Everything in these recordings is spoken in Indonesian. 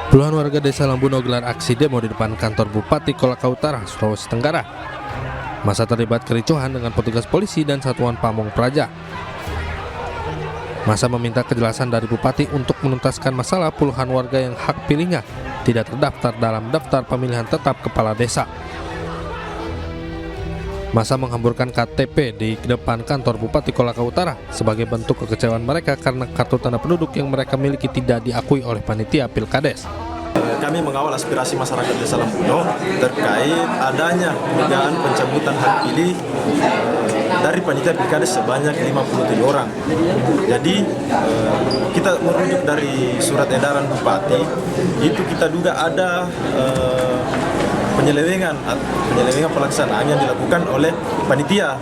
Puluhan warga desa Lambuno gelar aksi demo di depan kantor Bupati Kolaka Utara, Sulawesi Tenggara. Masa terlibat kericuhan dengan petugas polisi dan Satuan Pamong Praja. Masa meminta kejelasan dari Bupati untuk menuntaskan masalah puluhan warga yang hak pilihnya tidak terdaftar dalam daftar pemilihan tetap kepala desa. Masa menghamburkan KTP di depan kantor Bupati Kolaka Utara sebagai bentuk kekecewaan mereka karena kartu tanda penduduk yang mereka miliki tidak diakui oleh panitia Pilkades. Kami mengawal aspirasi masyarakat Desa Lambuno terkait adanya dugaan pencabutan hak pilih dari panitia Pilkades sebanyak 57 orang. Jadi kita merujuk dari surat edaran Bupati, itu kita duga ada penyelewengan pelaksanaan yang dilakukan oleh panitia.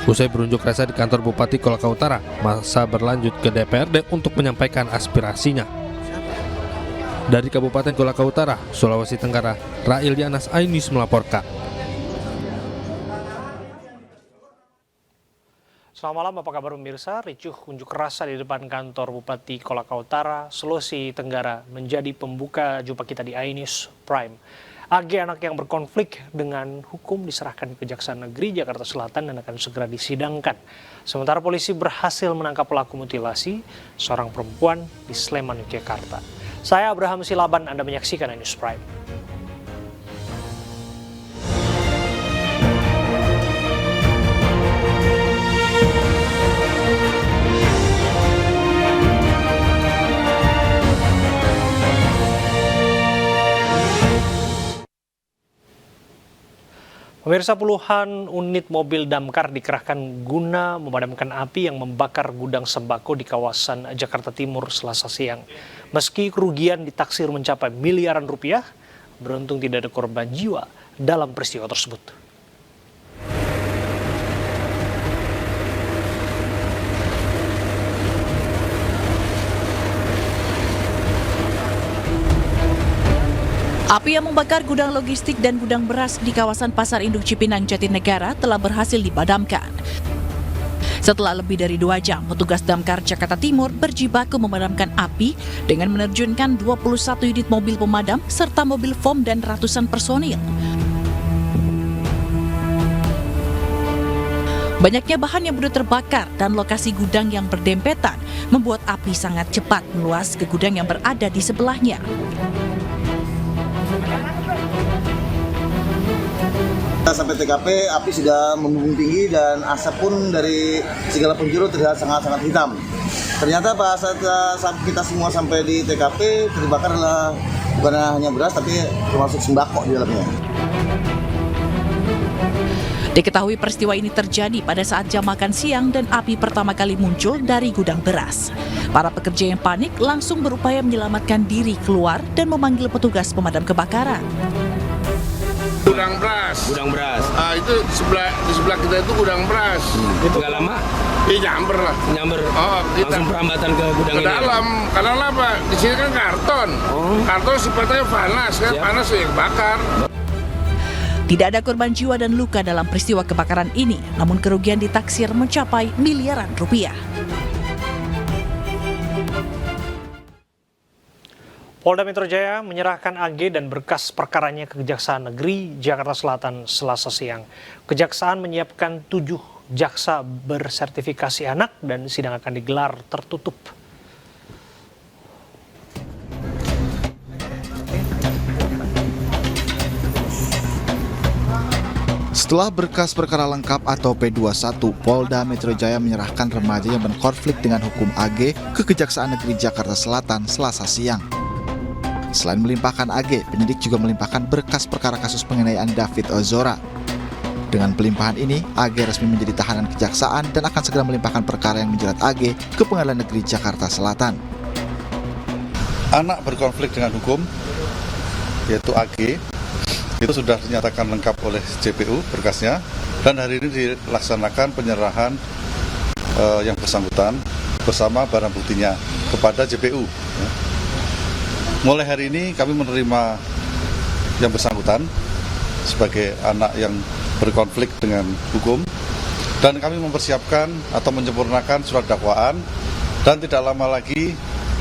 Usai berunjuk rasa di kantor Bupati Kolaka Utara, masa berlanjut ke DPRD untuk menyampaikan aspirasinya. Dari Kabupaten Kolaka Utara, Sulawesi Tenggara, Rail Yanas Ainis melaporkan. Selamat malam, apa kabar pemirsa? Ricuh unjuk rasa di depan kantor Bupati Kolaka Utara, Sulawesi Tenggara menjadi pembuka jumpa kita di iNews Prime. AG anak yang berkonflik dengan hukum diserahkan ke Kejaksaan Negeri Jakarta Selatan dan akan segera disidangkan. Sementara polisi berhasil menangkap pelaku mutilasi seorang perempuan di Sleman, Yogyakarta. Saya Abraham Silaban, Anda menyaksikan iNews Prime. Pemirsa, puluhan unit mobil damkar dikerahkan guna memadamkan api yang membakar gudang sembako di kawasan Jakarta Timur Selasa siang. Meski kerugian ditaksir mencapai miliaran rupiah, beruntung tidak ada korban jiwa dalam peristiwa tersebut. Api yang membakar gudang logistik dan gudang beras di kawasan Pasar Induk Cipinang, Jatinegara telah berhasil dipadamkan. Setelah lebih dari 2 jam, petugas damkar Jakarta Timur berjibaku memadamkan api dengan menerjunkan 21 unit mobil pemadam serta mobil foam dan ratusan personil. Banyaknya bahan yang mudah terbakar dan lokasi gudang yang berdempetan membuat api sangat cepat meluas ke gudang yang berada di sebelahnya. Sampai TKP, api sudah membumbung tinggi dan asap pun dari segala penjuru terlihat sangat-sangat hitam. Ternyata pas saat kita semua sampai di TKP, terbakar adalah bukan hanya beras tapi termasuk sembako di dalamnya. Diketahui peristiwa ini terjadi pada saat jam makan siang dan api pertama kali muncul dari gudang beras. Para pekerja yang panik langsung berupaya menyelamatkan diri keluar dan memanggil petugas pemadam kebakaran. Gudang beras. Itu di sebelah kita itu gudang beras. Itu nggak lama? Iya, nyamber lah. Oh, langsung perambatan ke gudang ke dalam. Karena apa? Di sini kan karton. Karton sifatnya panas kan, panas ya bakar. Tidak ada korban jiwa dan luka dalam peristiwa kebakaran ini, namun kerugian ditaksir mencapai miliaran rupiah. Polda Metro Jaya menyerahkan AG dan berkas perkaranya ke Kejaksaan Negeri Jakarta Selatan Selasa siang. Kejaksaan menyiapkan 7 jaksa bersertifikasi anak dan sidang akan digelar tertutup. Setelah berkas perkara lengkap atau P21, Polda Metro Jaya menyerahkan remaja yang berkonflik dengan hukum AG ke Kejaksaan Negeri Jakarta Selatan Selasa siang. Selain melimpahkan AG, penyidik juga melimpahkan berkas perkara kasus penganiayaan David Ozora. Dengan pelimpahan ini, AG resmi menjadi tahanan kejaksaan dan akan segera melimpahkan perkara yang menjerat AG ke Pengadilan Negeri Jakarta Selatan. Anak berkonflik dengan hukum, yaitu AG, itu sudah dinyatakan lengkap oleh JPU berkasnya, dan hari ini dilaksanakan penyerahan yang bersangkutan bersama barang buktinya kepada JPU. Mulai hari ini kami menerima yang bersangkutan sebagai anak yang berkonflik dengan hukum, dan kami mempersiapkan atau menyempurnakan surat dakwaan, dan tidak lama lagi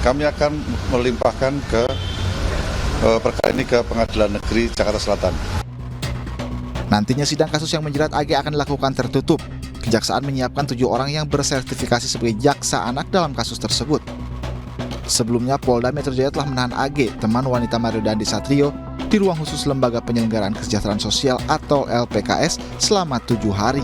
kami akan melimpahkan ke perkara ini ke Pengadilan Negeri Jakarta Selatan. Nantinya sidang kasus yang menjerat AG akan dilakukan tertutup. Kejaksaan menyiapkan 7 orang yang bersertifikasi sebagai jaksa anak dalam kasus tersebut. Sebelumnya, Polda Metro Jaya telah menahan AG, teman wanita Mario Dandi Satrio, di ruang khusus Lembaga Penyelenggaraan Kesejahteraan Sosial atau LPKS selama 7 hari.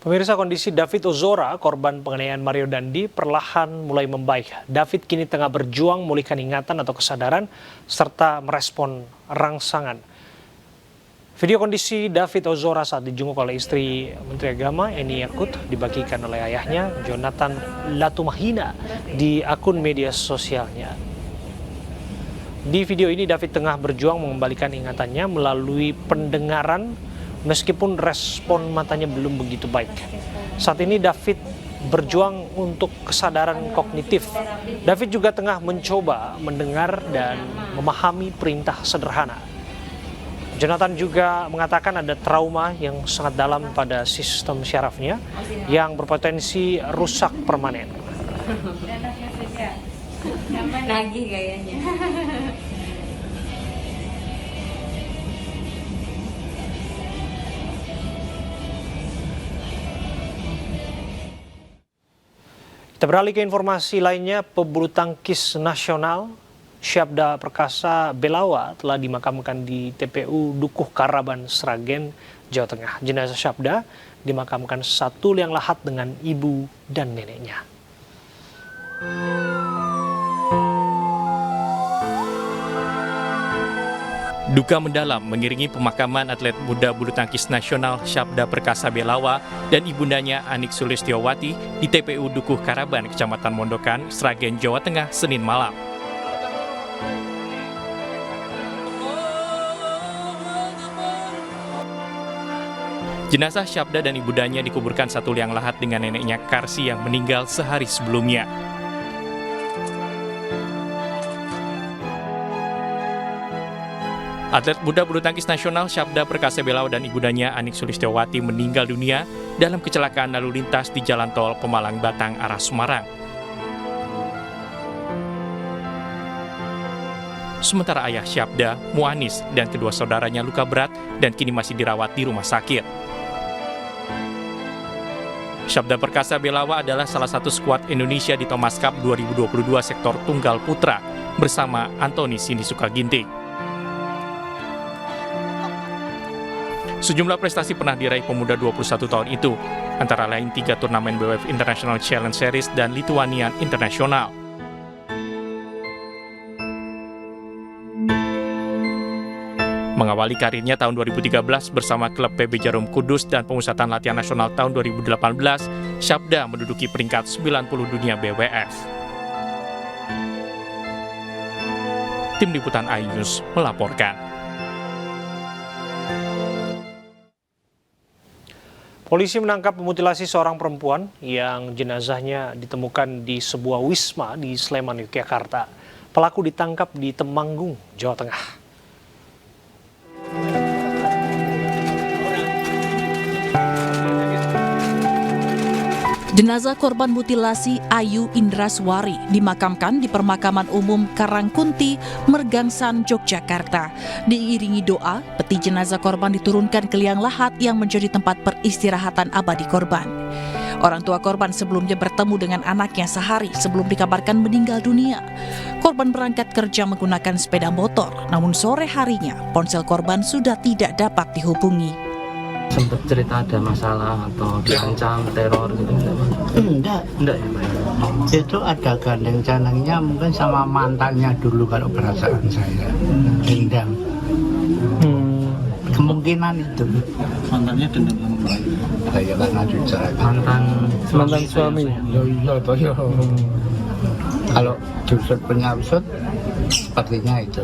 Pemirsa, kondisi David Ozora, korban penganiayaan Mario Dandi, perlahan mulai membaik. David kini tengah berjuang memulihkan ingatan atau kesadaran, serta merespon rangsangan. Video kondisi David Ozora saat dijenguk oleh istri Menteri Agama, Eni Yakut, dibagikan oleh ayahnya, Jonathan Latumahina, di akun media sosialnya. Di video ini, David tengah berjuang mengembalikan ingatannya melalui pendengaran, meskipun respon matanya belum begitu baik. Saat ini David berjuang untuk kesadaran kognitif. David juga tengah mencoba mendengar dan memahami perintah sederhana. Jonathan juga mengatakan ada trauma yang sangat dalam pada sistem syarafnya yang berpotensi rusak permanen. Lagi kayaknya. Kita beralih ke informasi lainnya. Pebulu tangkis nasional Syabda Perkasa Belawa telah dimakamkan di TPU Dukuh Karaban, Sragen, Jawa Tengah. Jenazah Syabda dimakamkan satu liang lahat dengan ibu dan neneknya. Duka mendalam mengiringi pemakaman atlet muda bulu tangkis nasional Syabda Perkasa Belawa dan ibundanya Anik Sulistiowati di TPU Dukuh Karaban, Kecamatan Mondokan, Sragen, Jawa Tengah, Senin malam. Jenazah Syabda dan ibundanya dikuburkan satu liang lahat dengan neneknya Karsi yang meninggal sehari sebelumnya. Atlet muda bulu tangkis nasional Syabda Perkasa Belawa dan ibundanya Anik Sulistiowati meninggal dunia dalam kecelakaan lalu lintas di Jalan Tol Pemalang Batang arah Semarang. Sementara ayah Syabda, Muanis, dan kedua saudaranya luka berat dan kini masih dirawat di rumah sakit. Syabda Perkasa Belawa adalah salah satu skuad Indonesia di Thomas Cup 2022 sektor tunggal putra bersama Antoni Sinisuka Ginting. Sejumlah prestasi pernah diraih pemuda 21 tahun itu, antara lain 3 turnamen BWF International Challenge Series dan Lithuanian International. Mengawali karirnya tahun 2013 bersama klub PB Jarum Kudus dan Pemusatan Latihan Nasional tahun 2018, Syabda menduduki peringkat 90 dunia BWF. Tim Liputan iNews melaporkan. Polisi menangkap pemutilasi seorang perempuan yang jenazahnya ditemukan di sebuah wisma di Sleman, Yogyakarta. Pelaku ditangkap di Temanggung, Jawa Tengah. Jenazah korban mutilasi Ayu Indraswari dimakamkan di Permakaman Umum Karangkunti, Mergangsan, Yogyakarta. Diiringi doa, peti jenazah korban diturunkan ke liang lahat yang menjadi tempat peristirahatan abadi korban. Orang tua korban sebelumnya bertemu dengan anaknya sehari sebelum dikabarkan meninggal dunia. Korban berangkat kerja menggunakan sepeda motor, namun sore harinya ponsel korban sudah tidak dapat dihubungi. Sempat cerita ada masalah atau diancam teror gitu? Enggak ya Pak. Itu ada gandeng canangnya mungkin sama mantannya dulu kalau perasaan saya. Dendam. Kemungkinan itu. Mantannya dendam sama baik. Saya karena jujur. Mantan suami. Iya. Kalau justru punya usut sepertinya itu.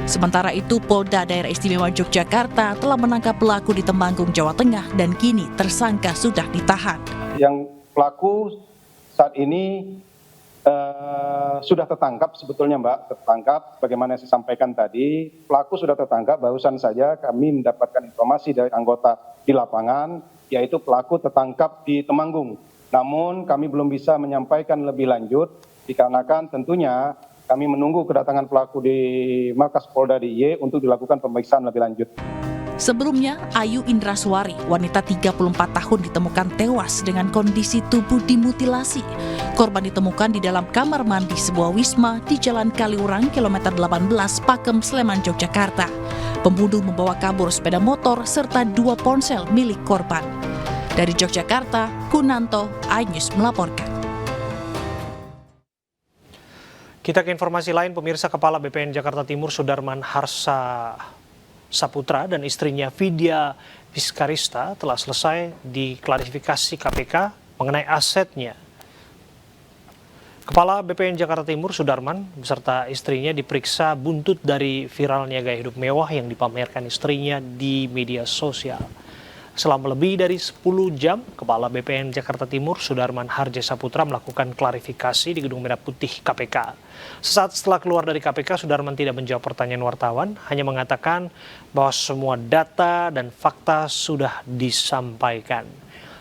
Sementara itu, Polda Daerah Istimewa Yogyakarta telah menangkap pelaku di Temanggung, Jawa Tengah, dan kini tersangka sudah ditahan. Yang pelaku saat ini sudah tertangkap sebetulnya Mbak, tertangkap. Bagaimana saya sampaikan tadi, pelaku sudah tertangkap. Barusan saja kami mendapatkan informasi dari anggota di lapangan, yaitu pelaku tertangkap di Temanggung. Namun kami belum bisa menyampaikan lebih lanjut dikarenakan tentunya kami menunggu kedatangan pelaku di markas Polda DIY untuk dilakukan pemeriksaan lebih lanjut. Sebelumnya, Ayu Indraswari, wanita 34 tahun ditemukan tewas dengan kondisi tubuh dimutilasi. Korban ditemukan di dalam kamar mandi sebuah wisma di Jalan Kaliurang, kilometer 18, Pakem, Sleman, Yogyakarta. Pembunuh membawa kabur sepeda motor serta 2 ponsel milik korban. Dari Yogyakarta, Kunanto, iNews melaporkan. Kita ke informasi lain, pemirsa. Kepala BPN Jakarta Timur Sudarman Harsa Saputra dan istrinya Vidya Fiskarista telah selesai diklarifikasi KPK mengenai asetnya. Kepala BPN Jakarta Timur Sudarman beserta istrinya diperiksa buntut dari viralnya gaya hidup mewah yang dipamerkan istrinya di media sosial. Selama lebih dari 10 jam, Kepala BPN Jakarta Timur Sudarman Harja Saputra melakukan klarifikasi di Gedung Merah Putih KPK. Sesaat setelah keluar dari KPK, Sudarman tidak menjawab pertanyaan wartawan, hanya mengatakan bahwa semua data dan fakta sudah disampaikan.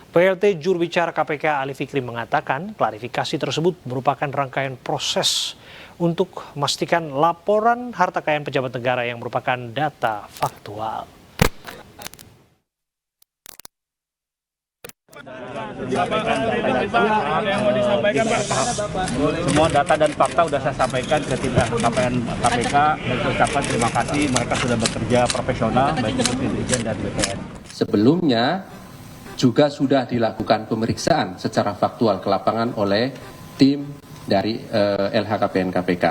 PLT juru bicara KPK Ali Fikri mengatakan klarifikasi tersebut merupakan rangkaian proses untuk memastikan laporan harta kekayaan pejabat negara yang merupakan data faktual. Semua data dan fakta sudah saya sampaikan ke tim KPK dan saya ucapkan terima kasih, mereka sudah bekerja profesional baik itu Dirjen dan BPN. Sebelumnya juga sudah dilakukan pemeriksaan secara faktual ke lapangan oleh tim dari LHKPN KPK.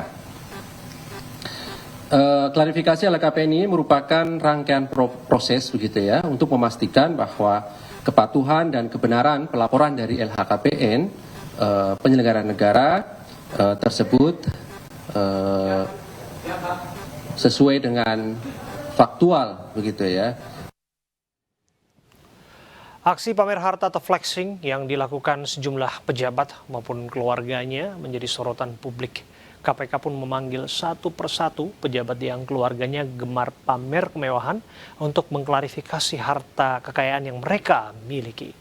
Klarifikasi LHKPN ini merupakan rangkaian proses begitu ya untuk memastikan bahwa kepatuhan dan kebenaran pelaporan dari LHKPN penyelenggara negara tersebut sesuai dengan faktual begitu ya. Aksi pamer harta atau flexing yang dilakukan sejumlah pejabat maupun keluarganya menjadi sorotan publik. KPK pun memanggil satu persatu pejabat yang keluarganya gemar pamer kemewahan untuk mengklarifikasi harta kekayaan yang mereka miliki.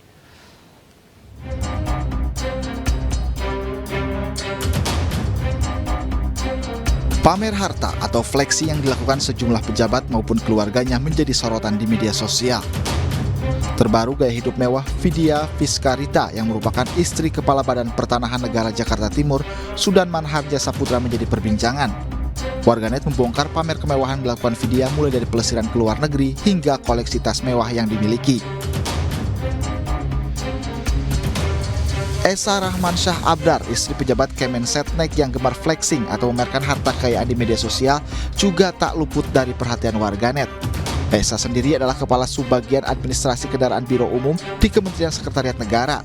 Pamer harta atau flexing yang dilakukan sejumlah pejabat maupun keluarganya menjadi sorotan di media sosial. Terbaru gaya hidup mewah Vidya Fiskarita yang merupakan istri Kepala Badan Pertanahan Negara Jakarta Timur Sudarman Harja Saputra menjadi perbincangan. Warganet membongkar pamer kemewahan dilakukan Vidya mulai dari pelesiran ke luar negeri hingga koleksi tas mewah yang dimiliki. Esa Rahman Syah Abdar, istri pejabat Kemensetnek yang gemar flexing atau memamerkan harta kekayaan di media sosial juga tak luput dari perhatian warganet. Esa sendiri adalah Kepala Subbagian Administrasi Kendaraan Biro Umum di Kementerian Sekretariat Negara.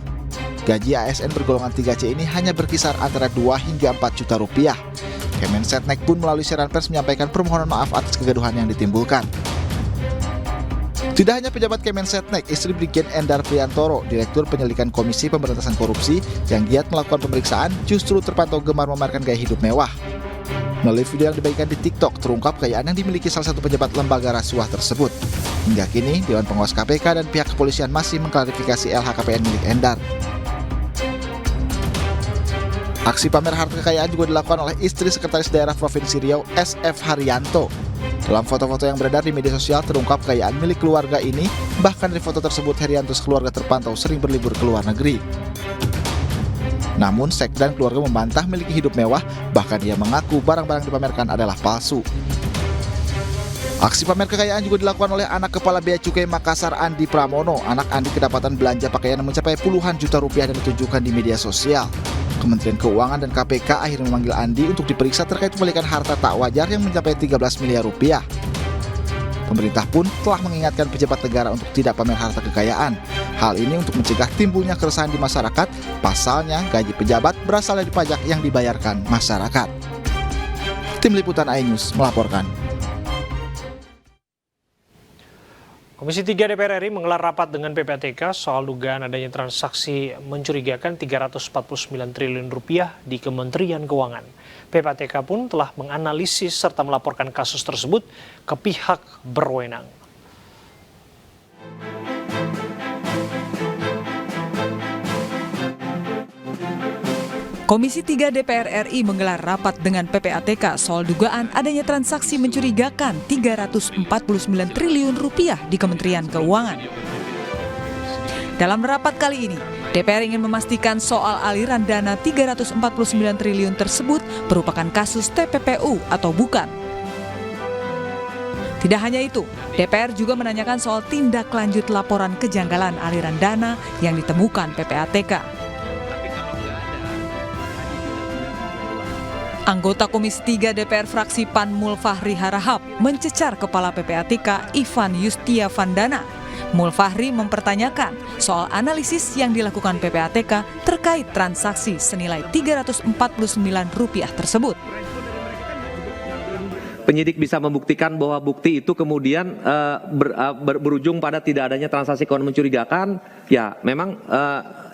Gaji ASN bergolongan 3C ini hanya berkisar antara 2 hingga 4 juta rupiah. Kemensetnek pun melalui siaran pers menyampaikan permohonan maaf atas kegaduhan yang ditimbulkan. Tidak hanya pejabat Kemensetnek, istri Brigjen Endar Priantoro, Direktur Penyelidikan Komisi Pemberantasan Korupsi yang giat melakukan pemeriksaan justru terpantau gemar memamerkan gaya hidup mewah. Melalui video yang dibagikan di TikTok, terungkap kekayaan yang dimiliki salah satu pejabat lembaga rasuah tersebut. Hingga kini, Dewan Pengawas KPK dan pihak kepolisian masih mengklarifikasi LHKPN milik Endar. Aksi pamer harta kekayaan juga dilakukan oleh istri Sekretaris Daerah Provinsi Riau, SF Haryanto. Dalam foto-foto yang beredar di media sosial terungkap kekayaan milik keluarga ini, bahkan dari foto tersebut Haryanto sekeluarga terpantau sering berlibur ke luar negeri. Namun, Sekda dan keluarga membantah memiliki hidup mewah, bahkan ia mengaku barang-barang dipamerkan adalah palsu. Aksi pamer kekayaan juga dilakukan oleh anak Kepala Bea Cukai Makassar Andi Pramono. Anak Andi kedapatan belanja pakaian yang mencapai puluhan juta rupiah dan ditunjukkan di media sosial. Kementerian Keuangan dan KPK akhirnya memanggil Andi untuk diperiksa terkait pemilikan harta tak wajar yang mencapai 13 miliar rupiah. Pemerintah pun telah mengingatkan pejabat negara untuk tidak pamer harta kekayaan. Hal ini untuk mencegah timbulnya keresahan di masyarakat, pasalnya gaji pejabat berasal dari pajak yang dibayarkan masyarakat. Tim Liputan iNews melaporkan. Komisi 3 DPR RI menggelar rapat dengan PPATK soal dugaan adanya transaksi mencurigakan 349 triliun rupiah di Kementerian Keuangan. PPATK pun telah menganalisis serta melaporkan kasus tersebut ke pihak berwenang. Komisi 3 DPR RI menggelar rapat dengan PPATK soal dugaan adanya transaksi mencurigakan Rp349 triliun di Kementerian Keuangan. Dalam rapat kali ini, DPR ingin memastikan soal aliran dana Rp349 triliun tersebut merupakan kasus TPPU atau bukan. Tidak hanya itu, DPR juga menanyakan soal tindak lanjut laporan kejanggalan aliran dana yang ditemukan PPATK. Anggota Komisi 3 DPR fraksi PAN Mulfahri Harahap mencecar Kepala PPATK Ivan Yustiavandana. Mulfahri mempertanyakan soal analisis yang dilakukan PPATK terkait transaksi senilai Rp349 tersebut. Penyidik bisa membuktikan bahwa bukti itu kemudian berujung pada tidak adanya transaksi keuangan mencurigakan, ya memang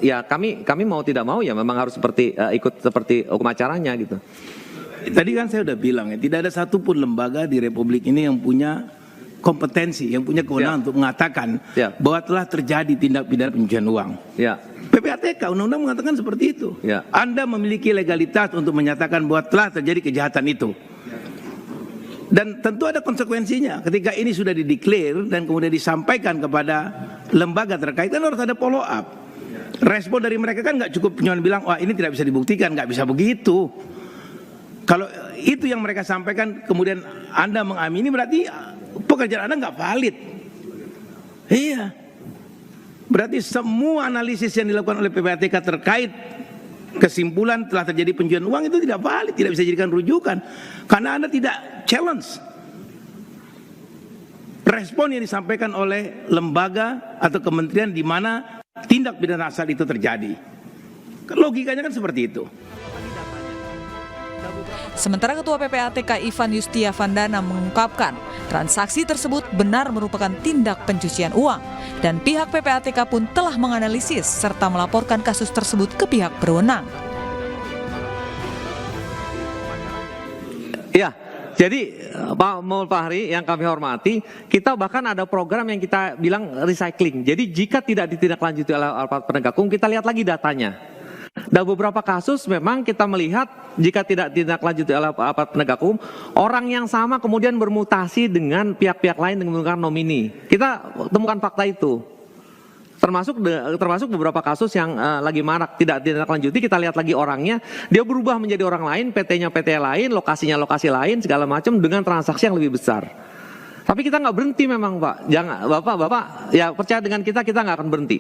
ya kami mau tidak mau ya memang harus ikut seperti hukum acaranya gitu. Tadi kan saya udah bilang ya, tidak ada satupun lembaga di Republik ini yang punya kompetensi, yang punya kewenangan untuk mengatakan bahwa telah terjadi tindak pidana pencucian uang. PPATK undang-undang mengatakan seperti itu. Anda memiliki legalitas untuk menyatakan bahwa telah terjadi kejahatan itu. Dan tentu ada konsekuensinya ketika ini sudah dideklar dan kemudian disampaikan kepada lembaga terkait, kan harus ada follow up. Respon dari mereka kan nggak cukup cuma bilang, wah ini tidak bisa dibuktikan, nggak bisa begitu. Kalau itu yang mereka sampaikan kemudian Anda mengamini, berarti pekerjaan Anda nggak valid. Iya. Berarti semua analisis yang dilakukan oleh PPATK terkait kesimpulan telah terjadi pencucian uang itu tidak valid, tidak bisa dijadikan rujukan. Karena Anda tidak challenge respon yang disampaikan oleh lembaga atau kementerian di mana tindak pidana asal itu terjadi. Logikanya kan seperti itu. Sementara Ketua PPATK Ivan Yustiavandana mengungkapkan transaksi tersebut benar merupakan tindak pencucian uang dan pihak PPATK pun telah menganalisis serta melaporkan kasus tersebut ke pihak berwenang. Ya, jadi Pak Mulfahri yang kami hormati, kita bahkan ada program yang kita bilang recycling. Jadi jika tidak ditindaklanjuti oleh aparat penegak hukum, kita lihat lagi datanya. Dan beberapa kasus memang kita melihat jika tidak ditindaklanjuti oleh aparat penegak hukum, orang yang sama kemudian bermutasi dengan pihak-pihak lain dengan menggunakan nomini. Kita temukan fakta itu. Termasuk beberapa kasus yang lagi marak tidak ditindaklanjuti, kita lihat lagi orangnya, dia berubah menjadi orang lain, PT-nya PT lain, lokasinya lokasi lain, segala macam dengan transaksi yang lebih besar. Tapi kita nggak berhenti memang Pak, jangan Bapak ya percaya dengan kita nggak akan berhenti.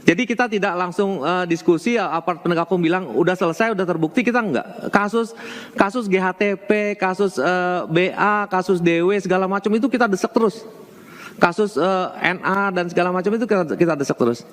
Jadi kita tidak langsung diskusi, aparat penegak hukum bilang udah selesai, udah terbukti, kita nggak. Kasus GHTP, kasus BA, kasus DW segala macam itu kita desek terus. Kasus NA dan segala macam itu kita desek terus.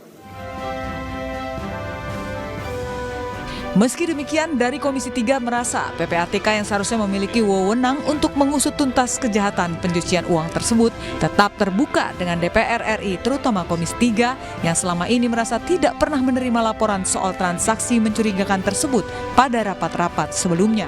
Meski demikian, dari Komisi 3 merasa PPATK yang seharusnya memiliki wewenang untuk mengusut tuntas kejahatan pencucian uang tersebut tetap terbuka dengan DPR RI, terutama Komisi 3 yang selama ini merasa tidak pernah menerima laporan soal transaksi mencurigakan tersebut pada rapat-rapat sebelumnya.